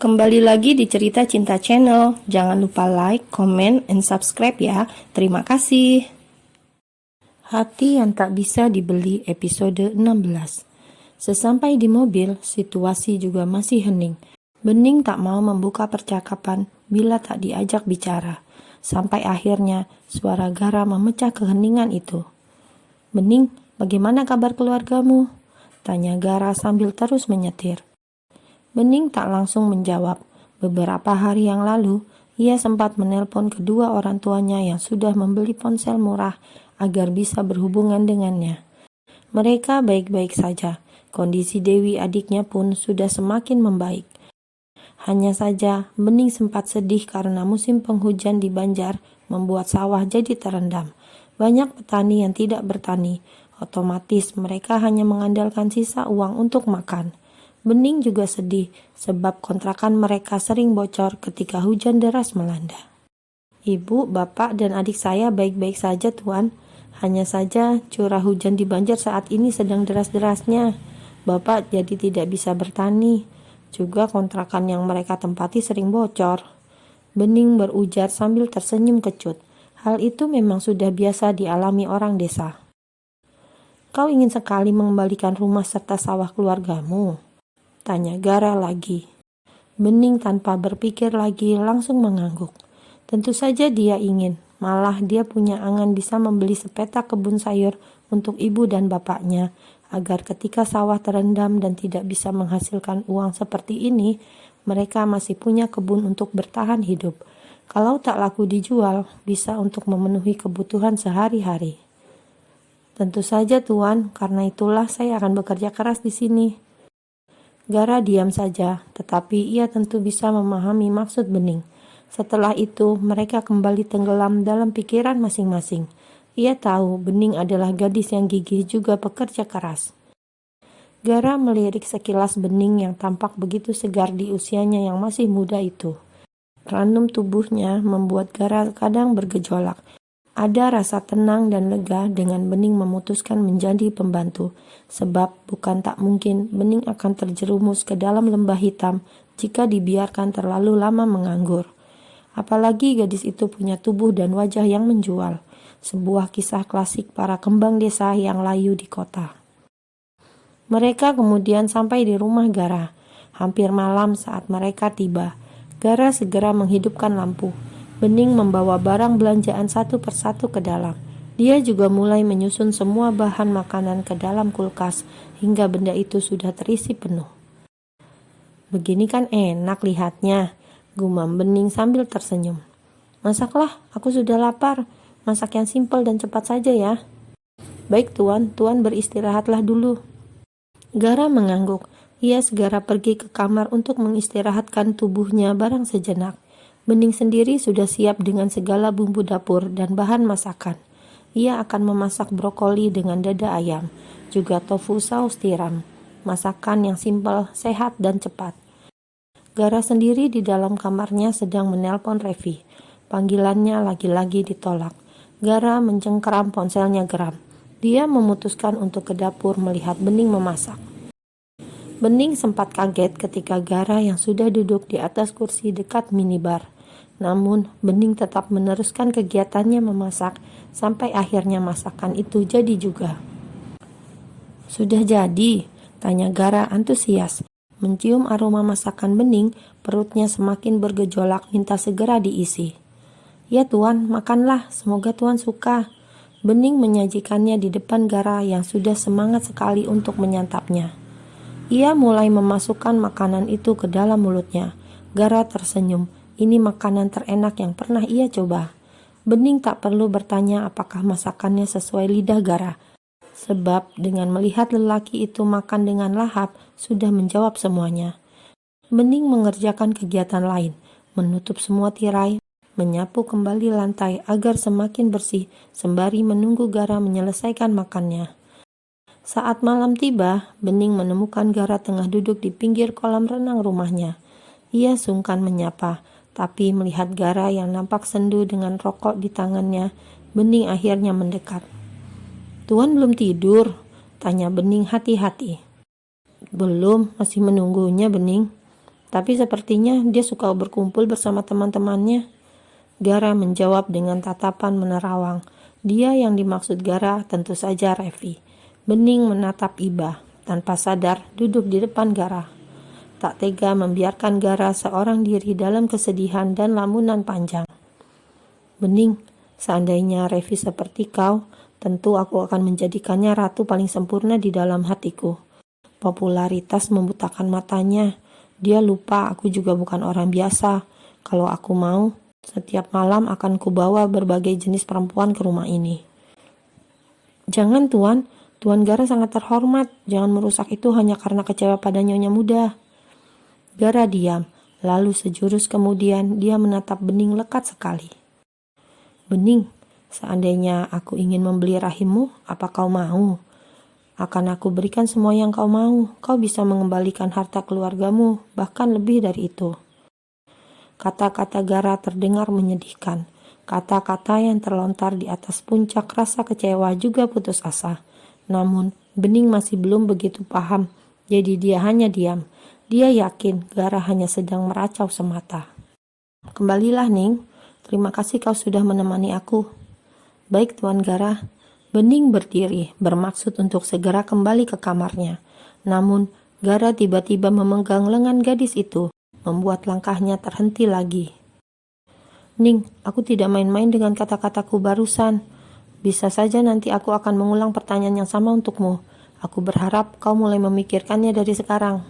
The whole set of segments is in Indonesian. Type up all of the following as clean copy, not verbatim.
Kembali lagi di Cerita Cinta Channel. Jangan lupa like, comment, and subscribe ya. Terima kasih. Hati yang tak bisa dibeli episode 16. Sesampai di mobil, situasi juga masih hening. Bening tak mau membuka percakapan bila tak diajak bicara. Sampai akhirnya suara Gara memecah keheningan itu. "Bening, bagaimana kabar keluargamu?" tanya Gara sambil terus menyetir. Bening tak langsung menjawab. Beberapa hari yang lalu, ia sempat menelpon kedua orang tuanya yang sudah membeli ponsel murah agar bisa berhubungan dengannya. Mereka baik-baik saja. Kondisi Dewi adiknya pun sudah semakin membaik. Hanya saja, Bening sempat sedih karena musim penghujan di Banjar membuat sawah jadi terendam. Banyak petani yang tidak bertani, otomatis mereka hanya mengandalkan sisa uang untuk makan. Bening juga sedih sebab kontrakan mereka sering bocor ketika hujan deras melanda. "Ibu, bapak, dan adik saya baik-baik saja, Tuan. Hanya saja curah hujan di Banjar saat ini sedang deras-derasnya. Bapak jadi tidak bisa bertani. Juga kontrakan yang mereka tempati sering bocor." Bening berujar sambil tersenyum kecut. Hal itu memang sudah biasa dialami orang desa. "Kau ingin sekali mengembalikan rumah serta sawah keluargamu?" tanya Gara lagi. Bening tanpa berpikir lagi langsung mengangguk. Tentu saja dia ingin, malah dia punya angan bisa membeli sepetak kebun sayur untuk ibu dan bapaknya, agar ketika sawah terendam dan tidak bisa menghasilkan uang seperti ini, mereka masih punya kebun untuk bertahan hidup. Kalau tak laku dijual, bisa untuk memenuhi kebutuhan sehari-hari. "Tentu saja, Tuan, karena itulah saya akan bekerja keras di sini." Gara diam saja, tetapi ia tentu bisa memahami maksud Bening. Setelah itu, mereka kembali tenggelam dalam pikiran masing-masing. Ia tahu Bening adalah gadis yang gigih juga pekerja keras. Gara melirik sekilas Bening yang tampak begitu segar di usianya yang masih muda itu. Ranum tubuhnya membuat Gara kadang bergejolak. Ada rasa tenang dan lega dengan Bening memutuskan menjadi pembantu, sebab bukan tak mungkin Bening akan terjerumus ke dalam lembah hitam jika dibiarkan terlalu lama menganggur. Apalagi gadis itu punya tubuh dan wajah yang menjual, sebuah kisah klasik para kembang desa yang layu di kota. Mereka kemudian sampai di rumah Gara. Hampir malam saat mereka tiba. Gara segera menghidupkan lampu. Bening membawa barang belanjaan satu persatu ke dalam. Dia juga mulai menyusun semua bahan makanan ke dalam kulkas hingga benda itu sudah terisi penuh. "Begini kan enak lihatnya," gumam Bening sambil tersenyum. "Masaklah, aku sudah lapar. Masak yang simpel dan cepat saja ya." "Baik Tuan, Tuan beristirahatlah dulu." Gara mengangguk. Ia segera pergi ke kamar untuk mengistirahatkan tubuhnya barang sejenak. Bening sendiri sudah siap dengan segala bumbu dapur dan bahan masakan. Ia akan memasak brokoli dengan dada ayam, juga tofu saus tiram. Masakan yang simpel, sehat, dan cepat. Gara sendiri di dalam kamarnya sedang menelpon Revi. Panggilannya lagi-lagi ditolak. Gara mencengkeram ponselnya geram. Dia memutuskan untuk ke dapur melihat Bening memasak. Bening sempat kaget ketika Gara yang sudah duduk di atas kursi dekat minibar. Namun, Bening tetap meneruskan kegiatannya memasak sampai akhirnya masakan itu jadi juga. "Sudah jadi?" tanya Gara antusias. Mencium aroma masakan Bening, perutnya semakin bergejolak minta segera diisi. "Ya Tuan, makanlah, semoga Tuan suka." Bening menyajikannya di depan Gara yang sudah semangat sekali untuk menyantapnya. Ia mulai memasukkan makanan itu ke dalam mulutnya. Gara tersenyum. Ini makanan terenak yang pernah ia coba. Bening tak perlu bertanya apakah masakannya sesuai lidah Gara, sebab dengan melihat lelaki itu makan dengan lahap sudah menjawab semuanya. Bening mengerjakan kegiatan lain, menutup semua tirai, menyapu kembali lantai agar semakin bersih sembari menunggu Gara menyelesaikan makannya. Saat malam tiba, Bening menemukan Gara tengah duduk di pinggir kolam renang rumahnya. Ia sungkan menyapa, tapi melihat Gara yang nampak sendu dengan rokok di tangannya, Bening akhirnya mendekat. "Tuan belum tidur?" tanya Bening hati-hati. "Belum, masih menunggunya Bening." Tapi sepertinya dia suka berkumpul bersama teman-temannya. Gara menjawab dengan tatapan menerawang. Dia yang dimaksud Gara tentu saja Revi. Bening menatap Iba, tanpa sadar duduk di depan Gara. Tak tega membiarkan Gara seorang diri dalam kesedihan dan lamunan panjang. Bening, seandainya Revi seperti kau, tentu aku akan menjadikannya ratu paling sempurna di dalam hatiku. Popularitas membutakan matanya. Dia lupa aku juga bukan orang biasa. Kalau aku mau, setiap malam akan kubawa berbagai jenis perempuan ke rumah ini. Jangan Tuan, Tuan Gara sangat terhormat. Jangan merusak itu hanya karena kecewa pada nyonya muda. Gara diam, lalu sejurus kemudian dia menatap Bening lekat sekali. Bening, seandainya aku ingin membeli rahimmu, apa kau mau? Akan aku berikan semua yang kau mau. Kau bisa mengembalikan harta keluargamu, bahkan lebih dari itu. Kata-kata Gara terdengar menyedihkan. Kata-kata yang terlontar di atas puncak rasa kecewa juga putus asa. Namun, Bening masih belum begitu paham, jadi dia hanya diam. Dia yakin Gara hanya sedang meracau semata. Kembalilah, Ning. Terima kasih kau sudah menemani aku. Baik, Tuan Gara. Bening berdiri, bermaksud untuk segera kembali ke kamarnya. Namun, Gara tiba-tiba memegang lengan gadis itu, membuat langkahnya terhenti lagi. Ning, aku tidak main-main dengan kata-kataku barusan. Bisa saja nanti aku akan mengulang pertanyaan yang sama untukmu. Aku berharap kau mulai memikirkannya dari sekarang.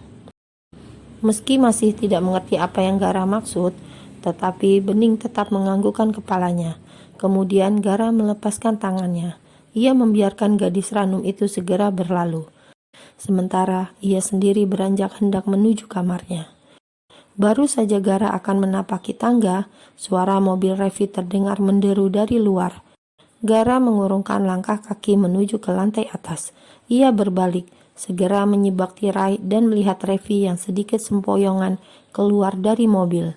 Meski masih tidak mengerti apa yang Gara maksud, tetapi Bening tetap menganggukkan kepalanya. Kemudian Gara melepaskan tangannya. Ia membiarkan gadis ranum itu segera berlalu. Sementara ia sendiri beranjak hendak menuju kamarnya. Baru saja Gara akan menapaki tangga, suara mobil Revi terdengar menderu dari luar. Gara mengurungkan langkah kaki menuju ke lantai atas. Ia berbalik, segera menyibak tirai dan melihat Revi yang sedikit sempoyongan keluar dari mobil.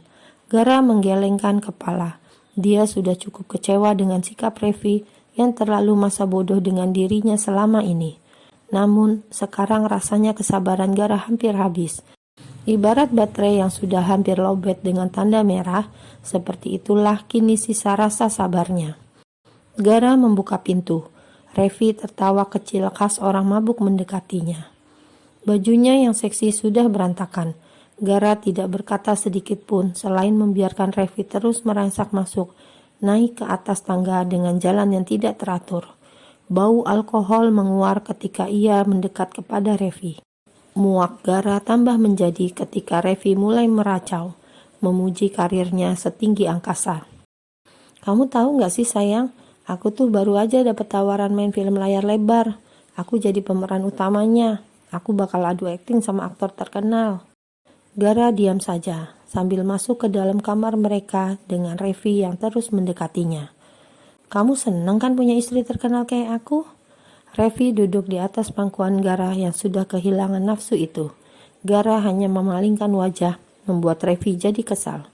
Gara menggelengkan kepala. Dia sudah cukup kecewa dengan sikap Revi yang terlalu masa bodoh dengan dirinya selama ini. Namun, sekarang rasanya kesabaran Gara hampir habis. Ibarat baterai yang sudah hampir lowbat dengan tanda merah, seperti itulah kini sisa rasa sabarnya. Gara membuka pintu. Revi tertawa kecil khas orang mabuk mendekatinya. Bajunya yang seksi sudah berantakan. Gara tidak berkata sedikit pun selain membiarkan Revi terus merangsak masuk, naik ke atas tangga dengan jalan yang tidak teratur. Bau alkohol menguar ketika ia mendekat kepada Revi. Muak Gara tambah menjadi ketika Revi mulai meracau, memuji karirnya setinggi angkasa. Kamu tahu gak sih sayang, aku tuh baru aja dapat tawaran main film layar lebar. Aku jadi pemeran utamanya. Aku bakal adu akting sama aktor terkenal. Gara diam saja sambil masuk ke dalam kamar mereka dengan Revi yang terus mendekatinya. Kamu seneng kan punya istri terkenal kayak aku? Revi duduk di atas pangkuan Gara yang sudah kehilangan nafsu itu. Gara hanya memalingkan wajah, membuat Revi jadi kesal.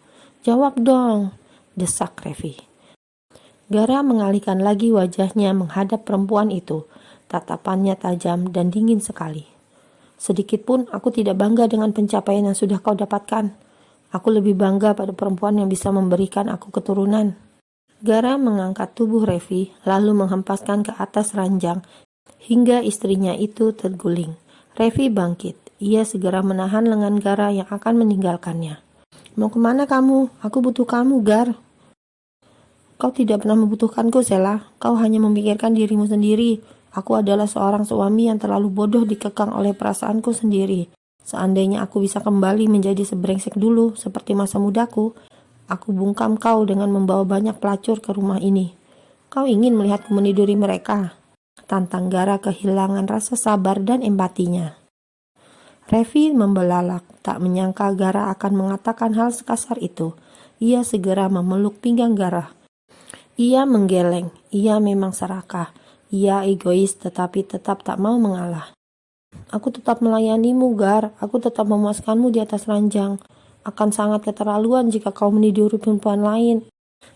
Jawab dong, desak Revi. Gara mengalihkan lagi wajahnya menghadap perempuan itu. Tatapannya tajam dan dingin sekali. Sedikit pun aku tidak bangga dengan pencapaian yang sudah kau dapatkan. Aku lebih bangga pada perempuan yang bisa memberikan aku keturunan. Gara mengangkat tubuh Revi, lalu menghempaskan ke atas ranjang, hingga istrinya itu terguling. Revi bangkit. Ia segera menahan lengan Gara yang akan meninggalkannya. Mau kemana kamu? Aku butuh kamu, Gar. Kau tidak pernah membutuhkanku, Sela. Kau hanya memikirkan dirimu sendiri. Aku adalah seorang suami yang terlalu bodoh dikekang oleh perasaanku sendiri. Seandainya aku bisa kembali menjadi sebrengsek dulu, seperti masa mudaku, aku bungkam kau dengan membawa banyak pelacur ke rumah ini. Kau ingin melihatku meniduri mereka? Tantang Gara kehilangan rasa sabar dan empatinya. Revi membelalak, tak menyangka Gara akan mengatakan hal sekasar itu. Ia segera memeluk pinggang Gara. Ia menggeleng, ia memang serakah. Ia egois tetapi tetap tak mau mengalah. Aku tetap melayanimu, Gar. Aku tetap memuaskanmu di atas ranjang. Akan sangat keterlaluan jika kau meniduri perempuan lain.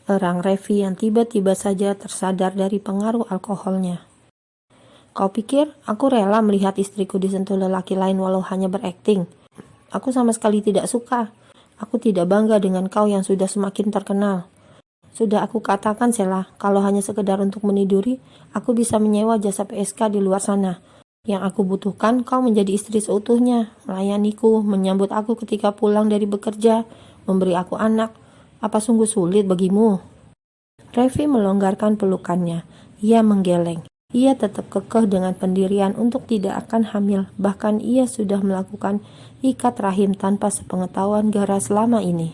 Erang Revi yang tiba-tiba saja tersadar dari pengaruh alkoholnya. Kau pikir aku rela melihat istriku disentuh lelaki lain walau hanya berakting? Aku sama sekali tidak suka. Aku tidak bangga dengan kau yang sudah semakin terkenal. Sudah aku katakan, Sheila, kalau hanya sekedar untuk meniduri, aku bisa menyewa jasa PSK di luar sana. Yang aku butuhkan, kau menjadi istri seutuhnya, melayaniku, menyambut aku ketika pulang dari bekerja, memberi aku anak. Apa sungguh sulit bagimu? Revi melonggarkan pelukannya. Ia menggeleng. Ia tetap kekeh dengan pendirian untuk tidak akan hamil. Bahkan ia sudah melakukan ikat rahim tanpa sepengetahuan Gara selama ini.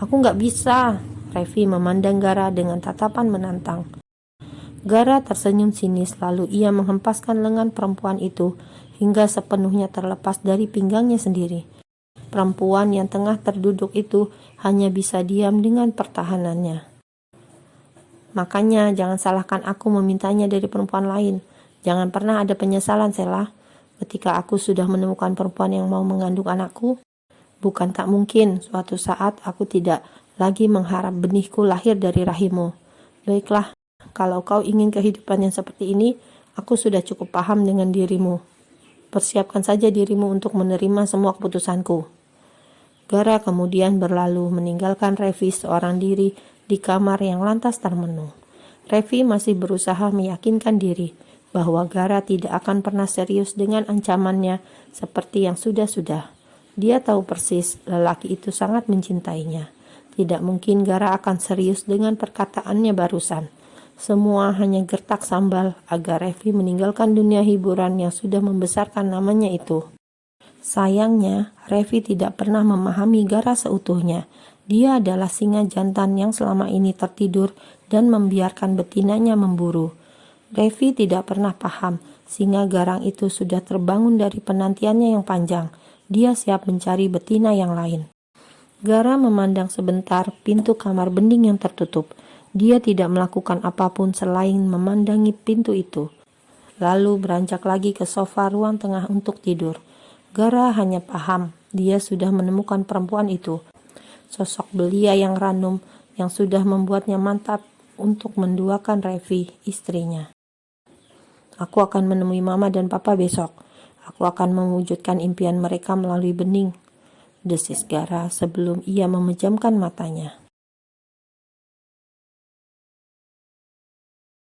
Aku nggak bisa. Revi memandang Gara dengan tatapan menantang. Gara tersenyum sinis, lalu ia menghempaskan lengan perempuan itu hingga sepenuhnya terlepas dari pinggangnya sendiri. Perempuan yang tengah terduduk itu hanya bisa diam dengan pertahanannya. Makanya jangan salahkan aku memintanya dari perempuan lain. Jangan pernah ada penyesalan, Sheila. Ketika aku sudah menemukan perempuan yang mau mengandung anakku, bukan tak mungkin suatu saat aku tidak lagi mengharap benihku lahir dari rahimmu. Baiklah, kalau kau ingin kehidupan yang seperti ini, aku sudah cukup paham dengan dirimu. Persiapkan saja dirimu untuk menerima semua keputusanku. Gara kemudian berlalu meninggalkan Revi seorang diri di kamar yang lantas termenung. Revi masih berusaha meyakinkan diri bahwa Gara tidak akan pernah serius dengan ancamannya seperti yang sudah-sudah. Dia tahu persis lelaki itu sangat mencintainya. Tidak mungkin Gara akan serius dengan perkataannya barusan. Semua hanya gertak sambal agar Revi meninggalkan dunia hiburan yang sudah membesarkan namanya itu. Sayangnya, Revi tidak pernah memahami Gara seutuhnya. Dia adalah singa jantan yang selama ini tertidur dan membiarkan betinanya memburu. Revi tidak pernah paham, singa garang itu sudah terbangun dari penantiannya yang panjang. Dia siap mencari betina yang lain. Gara memandang sebentar pintu kamar bening yang tertutup. Dia tidak melakukan apapun selain memandangi pintu itu. Lalu beranjak lagi ke sofa ruang tengah untuk tidur. Gara hanya paham, dia sudah menemukan perempuan itu. Sosok belia yang ranum yang sudah membuatnya mantap untuk menduakan Revi, istrinya. Aku akan menemui Mama dan Papa besok. Aku akan mewujudkan impian mereka melalui bening, desis Gara sebelum ia memejamkan matanya.